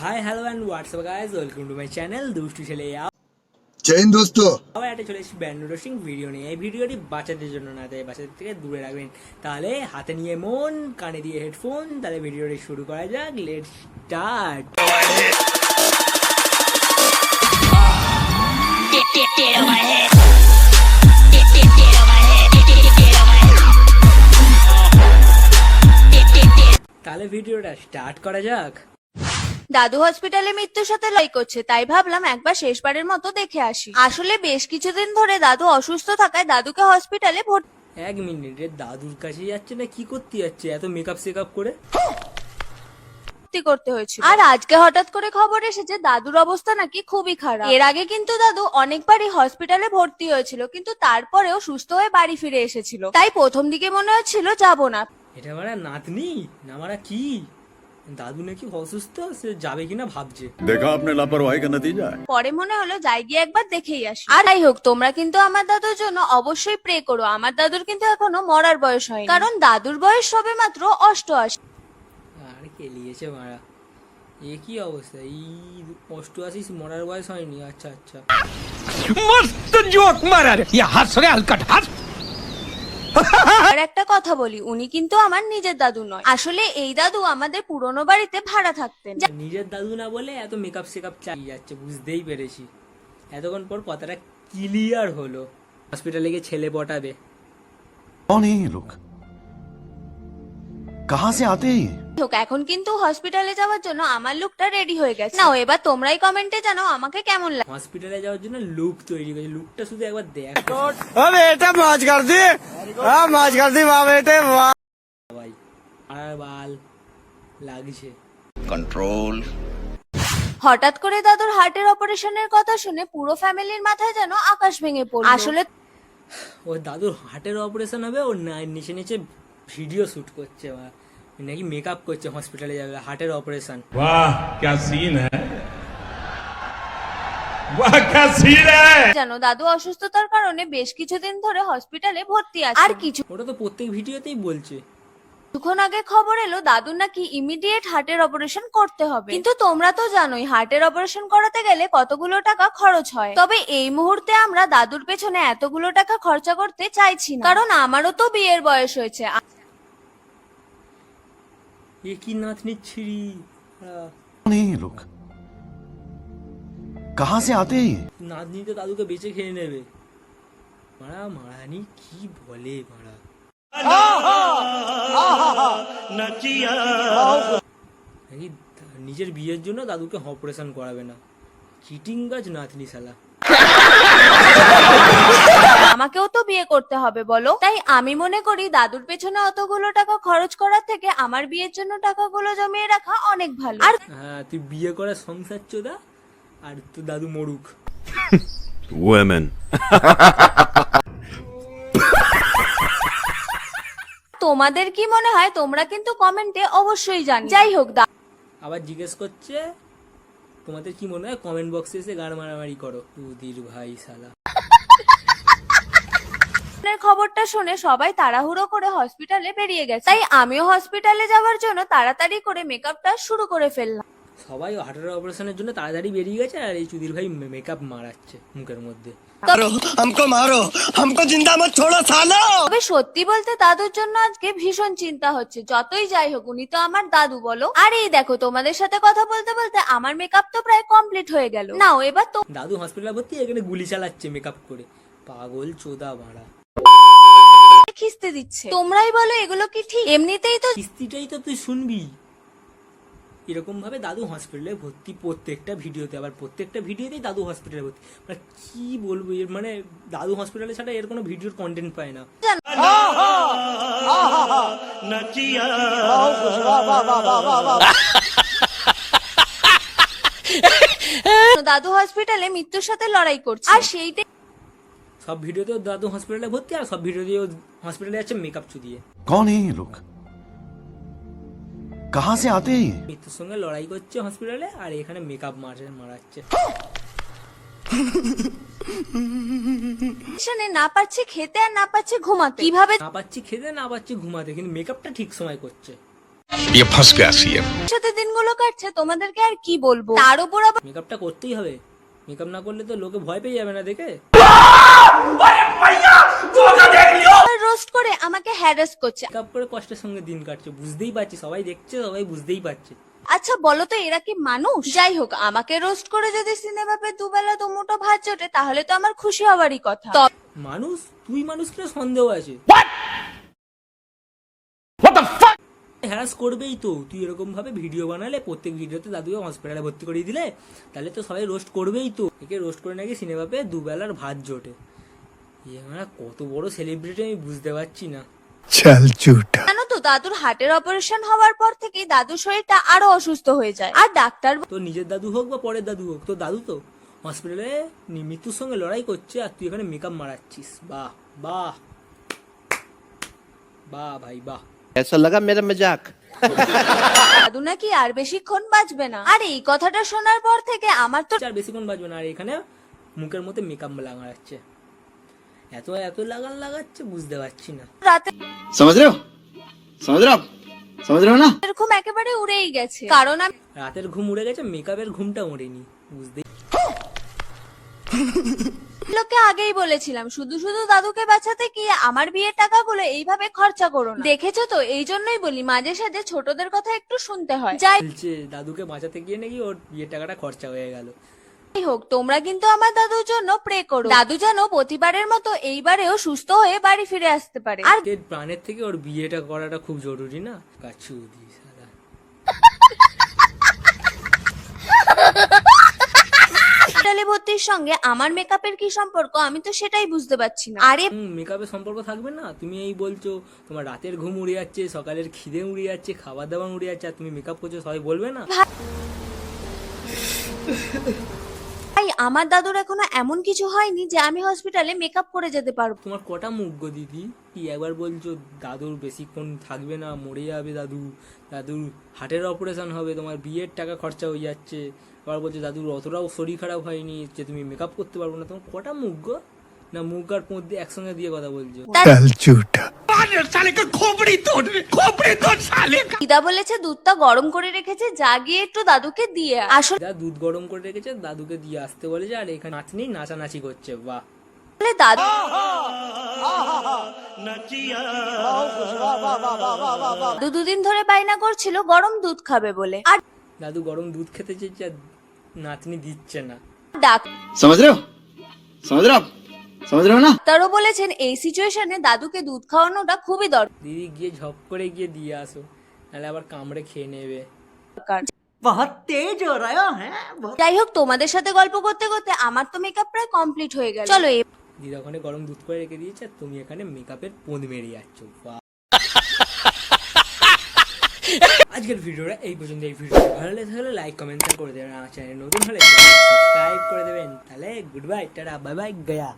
Hi hello and WhatsApp guys, welcome to my channel দুষ্টু ছেলে। জয় হিন্দ দোস্তো। আবার একটা চলে এসেছি ব্যান্ড রোস্টিং ভিডিও নিয়ে। এই ভিডিওটি বাচ্চাদের জন্য না, তাই বাচ্চাদের থেকে দূরে রাখবেন। তাহলে হাতে নিয়ে মন, কানে দিয়ে হেডফোন, তাহলে ভিডিওটি শুরু করা যাক। Let's start. তাহলে ভিডিওটা স্টার্ট করা যাক। দাদু হসপিটালে মৃত্যুর সাথে লড়াই করছে, তাই ভাবলাম একবার শেষবারের মতো দেখে আসি। আসলে বেশ কিছুদিন ধরে দাদু অসুস্থ থাকায় দাদুকে হসপিটালে এক মিনিটে দাদুর কাছে যাচ্ছে না কি করতে যাচ্ছে এত মেকআপ সেকআপ করে? ভর্তি করতে হয়েছিল। আর আজকে হঠাৎ করে খবর এসেছে দাদুর অবস্থা নাকি খুবই খারাপ। এর আগে কিন্তু দাদু অনেকবারই হসপিটালে ভর্তি হয়েছিল, কিন্তু তারপরেও সুস্থ হয়ে বাড়ি ফিরে এসেছিল। তাই প্রথম দিকে মনে হচ্ছিল যাবো না। এটা মারা নাতনি না মারা কি? দাদু নাকি অসুস্থ, সে যাবে কিনা ভাবছে। देखा आपने लापरवाही का नतीजा है। পরে মনে হলো যাই গিয়ে একবার দেখেই আসি। আর যাই হোক, তোমরা কিন্তু আমার দাদুর জন্য অবশ্যই প্রে করো। আমার দাদুর কিন্তু এখনো মরার বয়স হয়নি, কারণ দাদুর বয়স সবে মাত্র 88। আর কেলিয়েছে মারা, এ কি অবস্থা? এই 88 মরার বয়স হয়নি? আচ্ছা আচ্ছা। मस्त जोक मारा रे ये हंस रे हलकट हंस। আর একটা কথা বলি, উনি কিন্তু আমার নিজের দাদু নয়। আসলে এই দাদু আমাদের পুরনো বাড়িতে ভাড়া থাকতেন। নিজের দাদু না বলে এত মেকআপ সেকআপ চালিয়ে যাচ্ছে, বুঝতেই পেরেছি। এতক্ষণ পর কথাটা ক্লিয়ার হলো। হসপিটালে গিয়ে ছেলে পটাবে। कौन है ये लोग? कहाँ से आते हैं ये? হোক, এখন কিন্তু হসপিটালে যাওয়ার জন্য আমার লুকটা রেডি হয়ে গেছে। নাও এবার তোমরাই কমেন্টে জানাও আমাকে কেমন লাগে। হসপিটালে যাওয়ার জন্য লুক তৈরি করেছে, লুকটা শুধু একবার দেখ बेटा मौज कर दी, हाँ मौज कर दी वाह बेटे वाह। ভাই। আর বাল লাগছে। कंट्रोल। হঠাৎ করে দাদুর হার্টের অপারেশনের কথা শুনে পুরো ফ্যামিলির মাথায় যেন আকাশ ভেঙে পড়ল। আসলে ওর দাদুর হার্টের অপারেশন হবে, ওর নিচে নিচে ভিডিও শুট করছে, বা নাকি মেকআপ করছে, হসপিটালে যাবে হার্টের অপারেশন। वाह क्या सीन है, वाह क्या सीन है। জানো দাদু অসুস্থতার কারণে বেশ কিছুদিন ধরে হসপিটালে ভর্তি আছে। আর ওটা তো প্রত্যেক ভিডিওতেই বলছে। কিছুক্ষণ আগে খবর এলো দাদুর নাকি ইমিডিয়েট হার্টের অপারেশন করতে হবে। কিন্তু তোমরা তো জানোই হার্টের অপারেশন করাতে গেলে কতগুলো টাকা খরচ হয়। তবে এই মুহূর্তে আমরা দাদুর পেছনে এতগুলো টাকা খরচা করতে চাইছি না, কারণ আমারও তো বিয়ের বয়স হয়েছে। এ কি নাতনি ছিড়ি! कौन है ये लोग? कहाँ से आते हैं ये? নাতনি তো দাদুকে বেঁচে খেয়ে নেবে। মারা মারানি কি বলে মারা। নাকি নিজের বিয়ের জন্য দাদুকে অপারেশন করাবে না? চিটিং গাছ নাতনি শালা। আমাকেও তো বিয়ে করতে হবে বলো, তাই আমি মনে করি দাদুর পেছনে অতগুলো টাকা খরচ করার থেকে আমার বিয়ের জন্য টাকাগুলো জমিয়ে রাখা অনেক ভালো। আর হ্যাঁ, তুই বিয়ে করা সংসার চোদা, আর তুই দাদু মরুক। Women। তোমাদের কি মনে হয় তোমরা কিন্তু কমেন্টে অবশ্যই জানি। যাই হোক, আবার জিজ্ঞেস করছে তোমাদের কি মনে হয়, কমেন্ট বক্সে এসে গান মারামারি করো। তুদির ভাই শালা। দাদুর খবরটা শুনে সবাই তাড়াহুড়ো করে হসপিটালে বেরিয়ে গেছে, তাই আমিও হসপিটালে যাওয়ার জন্য তাড়াতাড়ি করে মেকআপটা শুরু করে ফেললাম। সবাই হার্টের অপারেশনের জন্য তাড়াতাড়ি বেরিয়ে গেছে, আর এই চুদির ভাই মেকআপ মারাচ্ছে মুখের মধ্যে। हमको मारो, हमको जिंदा मत छोड़ो सालो। তবে সত্যি বলতে দাদুর জন্য আজকে ভীষণ চিন্তা হচ্ছে। যতই যাই হোক, উনি তো আমার দাদু বলো। আর এই দেখো, তোমাদের সাথে কথা বলতে বলতে আমার মেকআপ তো প্রায় কমপ্লিট হয়ে গেল। নাও এবার তো দাদু হসপিটালে ভর্তি, এখানে গুলি চালাচ্ছে মেকআপ করে। পাগল চোদা মারা। খিস্তে দিচ্ছে। তোমরাই বলো এগুলো কি ঠিক? এমনিতেই তো কিস্তিটাই তো তুই শুনবি। এরকম ভাবে দাদু হসপিটালে ভর্তি, প্রত্যেকটা ভিডিওতে, আবার প্রত্যেকটা ভিডিওতেই দাদু হসপিটালে ভর্তি। মানে কি বলবো, এর মানে দাদু হসপিটালে ছাড়া এর কোনো ভিডিওর কন্টেন্ট পায় না। দাদু হসপিটালে মৃত্যুর সাথে লড়াই করছে, আর সেইটাই সব ভিডিওতেও দাদু হসপিটালে ভর্তি, আর সব ভিডিওতেও হসপিটালে যাচ্ছে মেকআপ চুদিয়ে। कौन है ये लोग? कहाँ से आते हैं ये? মৃত্যুর সঙ্গে লড়াই করছে হসপিটালে, আর এখানে মেকআপ মারাচ্ছে। না পাচ্ছে খেতে আর না পাচ্ছে ঘুমাতে, কিভাবে না পাচ্ছি খেতে, না পাচ্ছি ঘুমাতে, কিন্তু মেকআপটা ঠিক সময় করছে। ये फंस गया सीएम। সাথে দিনগুলো কাটছে, তোমাদেরকে আর কি বলবো। তার উপর আবার মেকআপটা করতেই হবে, মেকআপ না করলে তো লোকে ভয় পেয়ে যাবে না দেখে। রোস্ট করে আমাকে হ্যারাস করছে। মেকআপ করে কষ্টের সঙ্গে দিন কাটছে, বুঝতেই পারছি, সবাই দেখছে, সবাই বুঝতেই পারছে। আচ্ছা বলো তো এরা কি মানুষ? যাই হোক, আমাকে রোস্ট করে যদি সিনেমা পে দুবেলা দুমুঠো ভাত জোটে তাহলে তো আমার খুশি হওয়ারই কথা। মানুষ, তুই মানুষ কিনা সন্দেহ আছে। হ্যারাস করবেই তো, তুই এরকম ভাবে ভিডিও বানালে, প্রত্যেক ভিডিওতে দাদুকে হসপিটালে ভর্তি করিয়ে দিলে, তাহলে তো সবাই রোস্ট করবেই তো। একে রোস্ট করে নাকি সিনেমা পে দুবেলার ভাত জোটে। মানে কত বড় সেলিব্রিটি আমি বুঝতে পারছি না। জানো তো দাদুর হার্টের অপারেশন হওয়ার পর থেকেই দাদুর শরীরটা আরো অসুস্থ হয়ে যায়। আর ডাক্তার তোর নিজের দাদু হোক বা পরের দাদু হোক, তোর দাদু তো হসপিটালে মৃত্যুর সঙ্গে লড়াই করছে, আর তুই এখানে মেকআপ মারাচ্ছিস। বাহ বাহ বাহ ভাই বাহ। ऐसा लगा मेरा मजाक। দাদু নাকি আর বেশিক্ষণ বাঁচবে না। আর এই কথাটা শোনার পর থেকে আমার তো আর বেশিক্ষণ বাজবে না। আর এখানে মুখের মধ্যে মেকআপ লাগাচ্ছে, এত এত লাগাচ্ছে বুঝতে পারছি না। রাতে समझ रहे हो? समझ रहे हो? समझ रहे हो ना? ঘুম একেবারে উড়েই গেছে, কারণ আমি রাতের ঘুম উড়ে গেছে, মেকআপের ঘুমটা উড়েনি, বুঝতে। লোকে আগেই বলেছিলাম শুধু শুধু দাদুকে বাঁচাতে গিয়ে আমার বিয়ের টাকাগুলো এইভাবে খরচা করো না। দেখেছো তো, এই জন্যই বলি মাঝে সাঝে ছোটদের কথা একটু শুনতে হয়। যাই বলছে দাদুকে বাঁচাতে গিয়ে নাকি ওর বিয়ের টাকাটা খরচা হয়ে গেল। হোক, তোমরা কিন্তু আমার দাদুর জন্য প্রে করো, দাদু যেন প্রতিবারের মতো এইবারেও সুস্থ হয়ে বাড়ি ফিরে আসতে পারে। আর এর প্রাণের থেকে ওর বিয়েটা করাটা খুব জরুরি না। কাছু দি সালা। হসপিটালে ভর্তির সঙ্গে আমার মেকআপের কি সম্পর্ক আমি তো সেটাই বুঝতে পারছি না। আরে মেকআপের সম্পর্ক থাকবে না? তুমি এই বলছো তোমার রাতের ঘুম উড়ে যাচ্ছে, সকালের খিদে উড়ে যাচ্ছে, খাবার দাবার উড়ে যাচ্ছে, আর তুমি মেকআপ করছো, সবাই বলবে না? ভাই, আমার দাদুর এখনো এমন কিছু হয়নি যে আমি হসপিটালে মেকআপ করে যেতে পারবো। তোমার কটা মুখ গো দিদি? কি একবার বলছো দাদুর বেশিক্ষণ থাকবে না, মরে যাবে দাদু, দাদুর হার্টের অপারেশন হবে, তোমার বিয়ের টাকা খরচা হয়ে যাচ্ছে, আবার বলছো দাদুর অতটাও শরীর খারাপ হয়নি যে তুমি মেকআপ করতে পারবো না। তোমার কটা মুখ গো? না মুখ আর পোঁত দিয়ে একসঙ্গে দিয়ে কথা বলছো? দিদা বলেছে দুধটা গরম করে রেখেছে, যা গিয়ে একটু দাদুকে দিয়ে আয়। আসলে যা দুধ গরম করে রেখেছে, দাদুকে দিয়ে আসতে বলেছে, আর এখানে নাচনি নাচানাচি করছে। বাহ। দাদু দুদিন ধরে বায়না করছিল গরম দুধ খাবে বলে, আর দাদু গরম দুধ খেতে চেয়েছে, আর নাতনি দিচ্ছে না। समझ रहे हो? समझ रहे हो? समझ रहे हो ना? ডাক্তারও বলেছেন এই সিচুয়েশনে দাদুকে দুধ খাওয়ানোটা খুবই দিদি গিয়ে ঝপ করে গিয়ে দিয়ে আসো, নাহলে আবার কামড়ে খেয়ে নেবে। দরকার। যাই হোক, তোমাদের সাথে গল্প করতে করতে আমার তো মেকআপ প্রায় কমপ্লিট হয়ে গেল। চলো দিদা ওখানে গরম দুধ করে রেখে দিয়েছে, আর তুমি এখানে মেকআপের পোঁদ মেরে যাচ্ছ। বাহ। আজকের ভিডিওটা এই পর্যন্ত। এই ভিডিও ভালো লেগে থাকলে লাইক কমেন্ট করে দেবেন, আমার চ্যানেল নতুন হলে সাবস্ক্রাইব করে দেবেন। তাহলে good bye, tata, bye bye, Gaya.